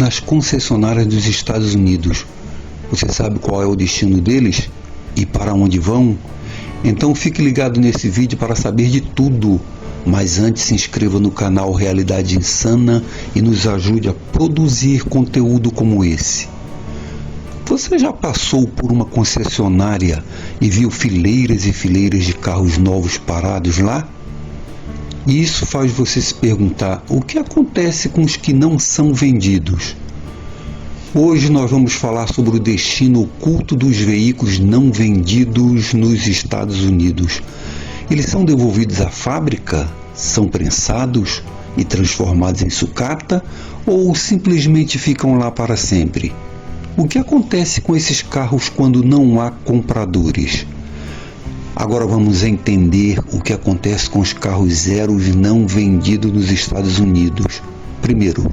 Nas concessionárias dos Estados Unidos, você sabe qual é o destino deles e para onde vão? Então fique ligado nesse vídeo para saber de tudo. Mas antes, se inscreva no canal Realidade Insana e nos ajude a produzir conteúdo como esse. Você já passou por uma concessionária e viu fileiras e fileiras de carros novos parados lá? E isso faz você se perguntar: o que acontece com os que não são vendidos? Hoje nós vamos falar sobre o destino oculto dos veículos não vendidos nos Estados Unidos. Eles são devolvidos à fábrica, são prensados e transformados em sucata ou simplesmente ficam lá para sempre? O que acontece com esses carros quando não há compradores? Agora vamos entender o que acontece com os carros zeros não vendidos nos Estados Unidos. Primeiro,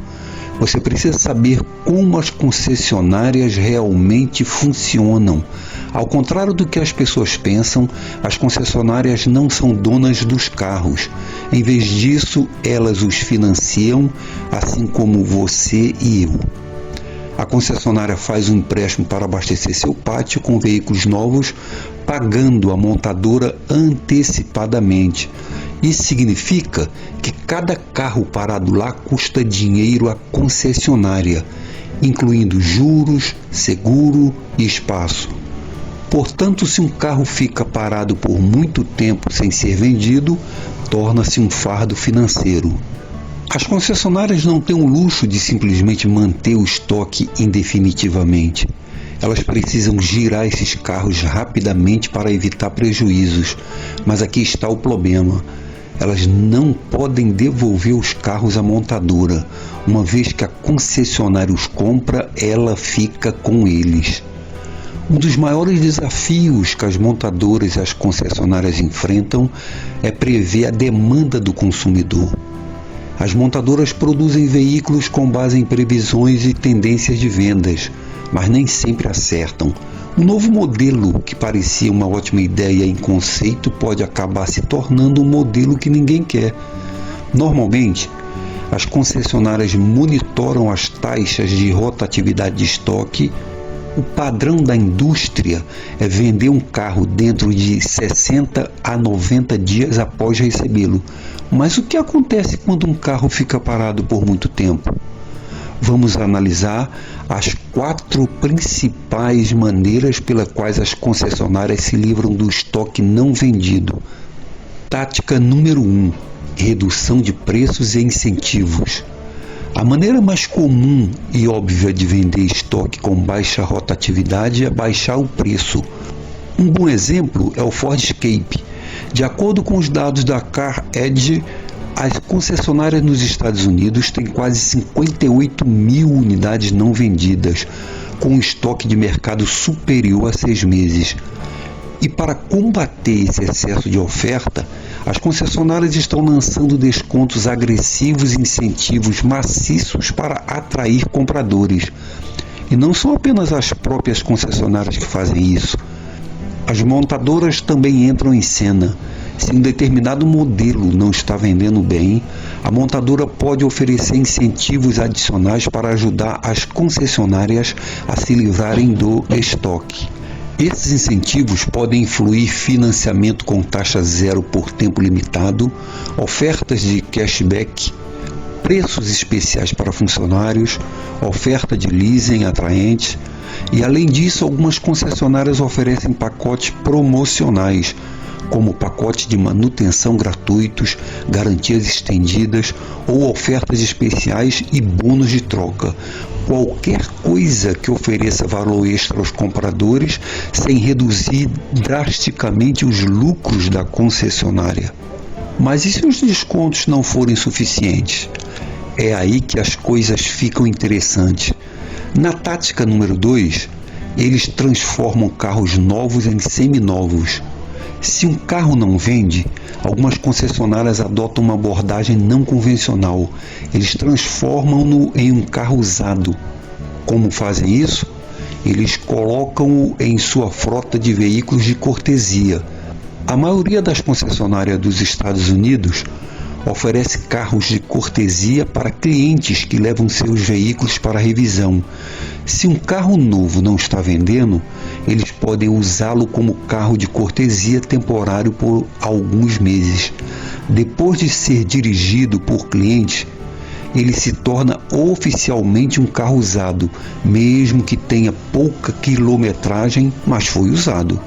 você precisa saber como as concessionárias realmente funcionam. Ao contrário do que as pessoas pensam, as concessionárias não são donas dos carros. Em vez disso, elas os financiam, assim como você e eu. A concessionária faz um empréstimo para abastecer seu pátio com veículos novos, pagando a montadora antecipadamente. Isso significa que cada carro parado lá custa dinheiro à concessionária, incluindo juros, seguro e espaço. Portanto, se um carro fica parado por muito tempo sem ser vendido, torna-se um fardo financeiro. As concessionárias não têm o luxo de simplesmente manter o estoque indefinitivamente. Elas precisam girar esses carros rapidamente para evitar prejuízos. Mas aqui está o problema: elas não podem devolver os carros à montadora. Uma vez que a concessionária os compra, ela fica com eles. Um dos maiores desafios que as montadoras e as concessionárias enfrentam é prever a demanda do consumidor. As montadoras produzem veículos com base em previsões e tendências de vendas, mas nem sempre acertam. Um novo modelo que parecia uma ótima ideia em conceito pode acabar se tornando um modelo que ninguém quer. Normalmente, as concessionárias monitoram as taxas de rotatividade de estoque. O padrão da indústria é vender um carro dentro de 60 a 90 dias após recebê-lo. Mas o que acontece quando um carro fica parado por muito tempo? Vamos analisar as 4 principais maneiras pelas quais as concessionárias se livram do estoque não vendido. Tática número 1: redução de preços e incentivos. A maneira mais comum e óbvia de vender estoque com baixa rotatividade é baixar o preço. Um bom exemplo é o Ford Escape. De acordo com os dados da Car Edge, as concessionárias nos Estados Unidos têm quase 58 mil unidades não vendidas, com um estoque de mercado superior a 6 meses. E para combater esse excesso de oferta, as concessionárias estão lançando descontos agressivos e incentivos maciços para atrair compradores. E não são apenas as próprias concessionárias que fazem isso. As montadoras também entram em cena. Se um determinado modelo não está vendendo bem, a montadora pode oferecer incentivos adicionais para ajudar as concessionárias a se livrarem do estoque. Esses incentivos podem incluir financiamento com taxa zero por tempo limitado, ofertas de cashback, preços especiais para funcionários, oferta de leasing atraente e, além disso, algumas concessionárias oferecem pacotes promocionais, como pacotes de manutenção gratuitos, garantias estendidas ou ofertas especiais e bônus de troca. Qualquer coisa que ofereça valor extra aos compradores sem reduzir drasticamente os lucros da concessionária. Mas e se os descontos não forem suficientes? É aí que as coisas ficam interessantes. Na tática número 2, eles transformam carros novos em seminovos. Se um carro não vende, algumas concessionárias adotam uma abordagem não convencional. Eles transformam-no em um carro usado. Como fazem isso? Eles colocam-o em sua frota de veículos de cortesia. A maioria das concessionárias dos Estados Unidos oferece carros de cortesia para clientes que levam seus veículos para revisão. Se um carro novo não está vendendo, eles podem usá-lo como carro de cortesia temporário por alguns meses. Depois de ser dirigido por clientes, ele se torna oficialmente um carro usado, mesmo que tenha pouca quilometragem, mas foi usado.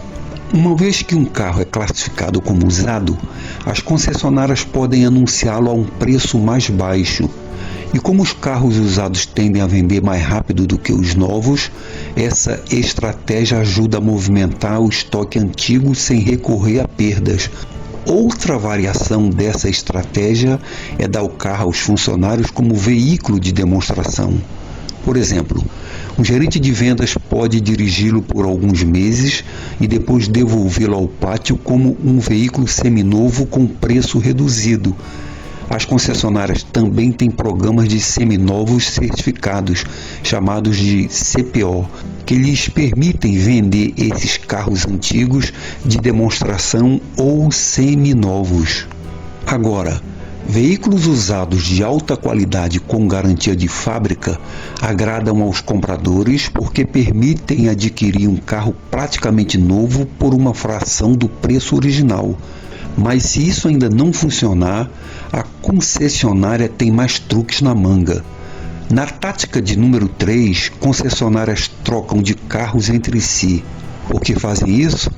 Uma vez que um carro é classificado como usado, as concessionárias podem anunciá-lo a um preço mais baixo. E como os carros usados tendem a vender mais rápido do que os novos, essa estratégia ajuda a movimentar o estoque antigo sem recorrer a perdas. Outra variação dessa estratégia é dar o carro aos funcionários como veículo de demonstração. Por exemplo, um gerente de vendas pode dirigi-lo por alguns meses e depois devolvê-lo ao pátio como um veículo seminovo com preço reduzido. As concessionárias também têm programas de seminovos certificados, chamados de CPO, que lhes permitem vender esses carros antigos de demonstração ou seminovos. Agora, veículos usados de alta qualidade com garantia de fábrica agradam aos compradores porque permitem adquirir um carro praticamente novo por uma fração do preço original. Mas se isso ainda não funcionar, a concessionária tem mais truques na manga. Na tática de número 3, concessionárias trocam de carros entre si. Por que fazem isso?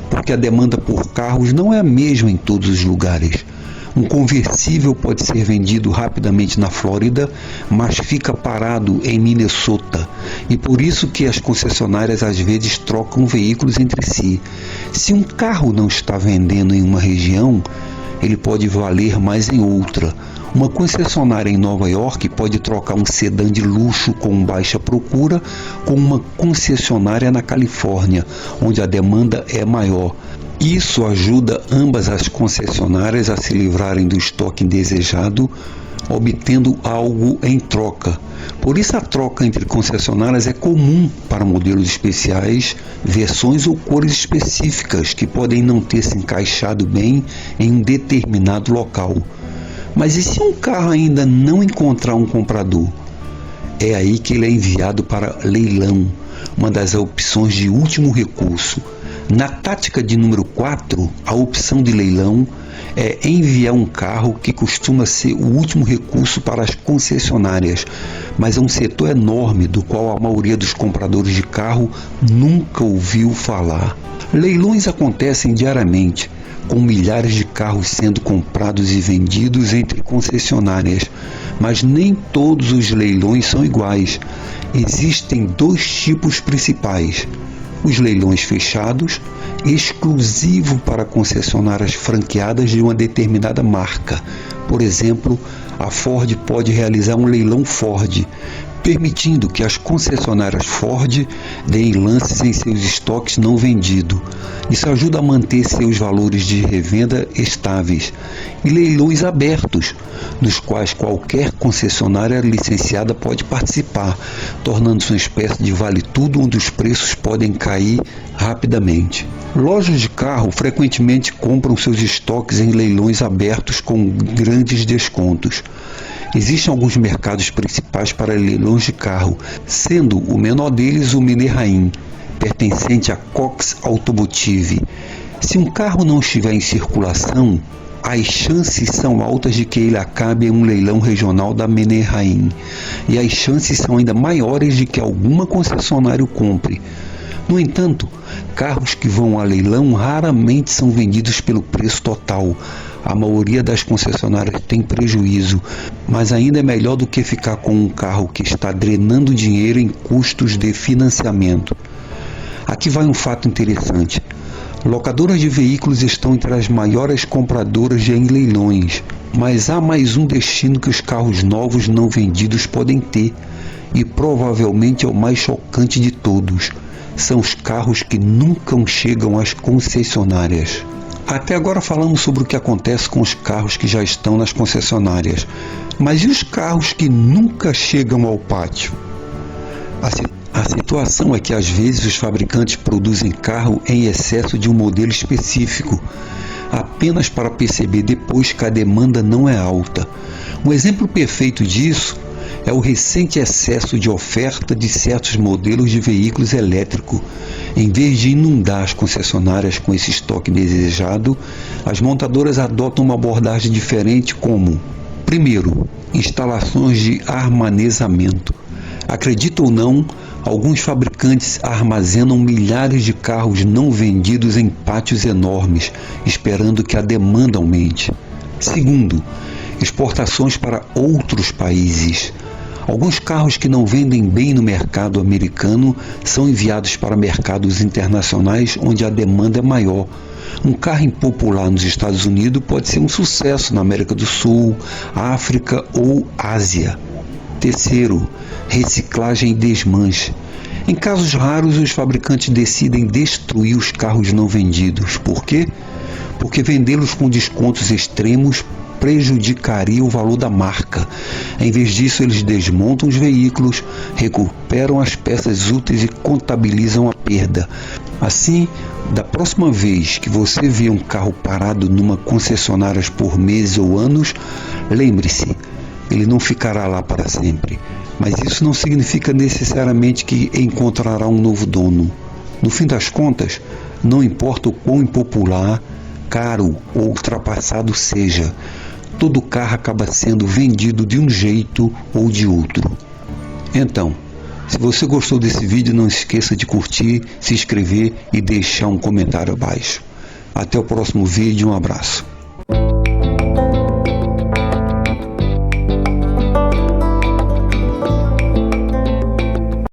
Porque a demanda por carros não é a mesma em todos os lugares. Um conversível pode ser vendido rapidamente na Flórida, mas fica parado em Minnesota. E por isso que as concessionárias às vezes trocam veículos entre si. Se um carro não está vendendo em uma região, ele pode valer mais em outra. Uma concessionária em Nova York pode trocar um sedã de luxo com baixa procura com uma concessionária na Califórnia, onde a demanda é maior. Isso ajuda ambas as concessionárias a se livrarem do estoque indesejado, obtendo algo em troca. Por isso a troca entre concessionárias é comum para modelos especiais, versões ou cores específicas que podem não ter se encaixado bem em um determinado local. Mas e se um carro ainda não encontrar um comprador? É aí que ele é enviado para leilão, uma das opções de último recurso. Na tática de número 4, a opção de leilão é enviar um carro que costuma ser o último recurso para as concessionárias, mas é um setor enorme do qual a maioria dos compradores de carro nunca ouviu falar. Leilões acontecem diariamente, com milhares de carros sendo comprados e vendidos entre concessionárias, mas nem todos os leilões são iguais. Existem dois tipos principais: os leilões fechados, exclusivo para concessionárias franqueadas de uma determinada marca. Por exemplo, a Ford pode realizar um leilão Ford, permitindo que as concessionárias Ford deem lances em seus estoques não vendidos. Isso ajuda a manter seus valores de revenda estáveis. E leilões abertos, dos quais qualquer concessionária licenciada pode participar, tornando-se uma espécie de vale-tudo onde os preços podem cair rapidamente. Lojas de carro frequentemente compram seus estoques em leilões abertos com grandes descontos. Existem alguns mercados principais para leilões de carro, sendo o menor deles o Mannerheim, pertencente à Cox Automotive. Se um carro não estiver em circulação, as chances são altas de que ele acabe em um leilão regional da Mannerheim, e as chances são ainda maiores de que alguma concessionária o compre. No entanto, carros que vão a leilão raramente são vendidos pelo preço total. A maioria das concessionárias tem prejuízo, mas ainda é melhor do que ficar com um carro que está drenando dinheiro em custos de financiamento. Aqui vai um fato interessante. Locadoras de veículos estão entre as maiores compradoras de leilões, mas há mais um destino que os carros novos não vendidos podem ter, e provavelmente é o mais chocante de todos. São os carros que nunca chegam às concessionárias. Até agora falamos sobre o que acontece com os carros que já estão nas concessionárias, mas e os carros que nunca chegam ao pátio? A situação é que às vezes os fabricantes produzem carro em excesso de um modelo específico. apenas para perceber depois que a demanda não é alta. Um exemplo perfeito disso é o recente excesso de oferta de certos modelos de veículos elétricos. Em vez de inundar as concessionárias com esse estoque desejado, as montadoras adotam uma abordagem diferente como: primeiro, instalações de armazenamento. Acredita ou não, alguns fabricantes armazenam milhares de carros não vendidos em pátios enormes, esperando que a demanda aumente. Segundo, exportações para outros países. Alguns carros que não vendem bem no mercado americano são enviados para mercados internacionais onde a demanda é maior. Um carro impopular nos Estados Unidos pode ser um sucesso na América do Sul, África ou Ásia. Terceiro, reciclagem e desmanche. Em casos raros, os fabricantes decidem destruir os carros não vendidos. Por quê? Porque vendê-los com descontos extremos prejudicaria o valor da marca. Em vez disso, eles desmontam os veículos, recuperam as peças úteis e contabilizam a perda. Assim, da próxima vez que você vê um carro parado numa concessionária por meses ou anos, lembre-se, ele não ficará lá para sempre. Mas isso não significa necessariamente que encontrará um novo dono. No fim das contas, não importa o quão impopular, caro ou ultrapassado seja, todo carro acaba sendo vendido de um jeito ou de outro. Então, se você gostou desse vídeo, não esqueça de curtir, se inscrever e deixar um comentário abaixo. Até o próximo vídeo, um abraço.